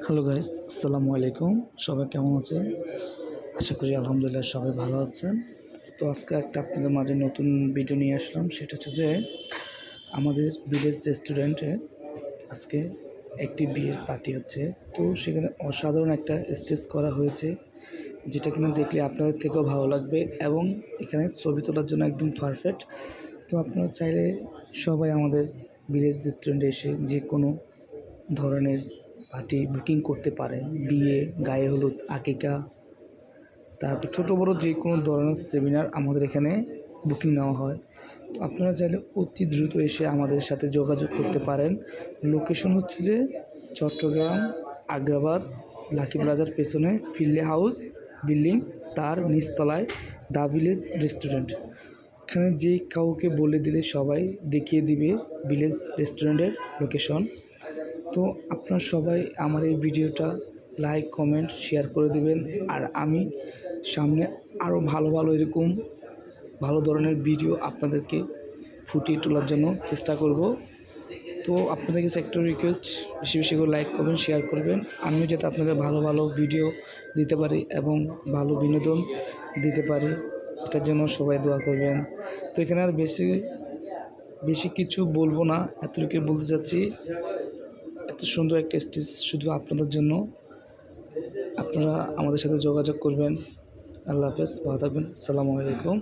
Hello guys, আসসালামু আলাইকুম। সবাই কেমন আছেন? আশা করি আলহামদুলিল্লাহ সবাই ভালো আছেন। তো আজকে একটা আপনাদের মাঝে নতুন ভিডিও নিয়ে আসলাম। সেটা হচ্ছে যে আমাদের ভিলেজ রেস্টুরেন্টে আজকে একটি বিয়ের পার্টি হচ্ছে। তো সেখানে অসাধারণ একটা স্টেজ করা হয়েছে, যেটা কিনা দেখলে আপনাদের থেকেও ভালো লাগবে এবং এখানে ছবি তোলার জন্য একদম পারফেক্ট। তো আপনারা চাইলে সবাই আমাদের ভিলেজ রেস্টুরেন্টে এসে যে কোনো ধরনের পার্টি বুকিং করতে পারেন। বিয়ে, গায়ে হলুদ, আকিকা, তারপর ছোটো বড়ো যে কোনো ধরনের সেমিনার আমাদের এখানে বুকিং নেওয়া হয়। তো আপনারা চাইলে অতি দ্রুত এসে আমাদের সাথে যোগাযোগ করতে পারেন। লোকেশন হচ্ছে যে চট্টগ্রাম আগ্রাবাদ লাকি প্লাজার পেছনে ফিল্লে হাউস বিল্ডিং, তার নিচতলায় দ্য ভিলেজ রেস্টুরেন্ট। এখানে যে কাউকে বলে দিলে সবাই দেখিয়ে দিবে ভিলেজ রেস্টুরেন্টের লোকেশন। তো আপনারা সবাই আমার এই ভিডিওটা লাইক, কমেন্ট, শেয়ার করে দেবেন। আর আমি সামনে আরও ভালো ভালো এরকম ভালো ধরনের ভিডিও আপনাদেরকে ফুটিয়ে তোলার জন্য চেষ্টা করব। তো আপনাদের কাছে একটা রিকোয়েস্ট, বেশি বেশি করে লাইক করবেন, শেয়ার করবেন। আমিও যাতে আপনাদের ভালো ভালো ভিডিও দিতে পারি এবং ভালো বিনোদন দিতে পারি, এটার জন্য সবাই দোয়া করবেন। তো এখানে আর বেশি বেশি কিছু বলবো না, এতটুকু বলতে চাচ্ছি। এত সুন্দর একটা স্টেজ শুধু আপনাদের জন্য। আপনারা আমাদের সাথে যোগাযোগ করবেন। আল্লাহ হাফেজ, ভালো থাকবেন। আসসালামু আলাইকুম।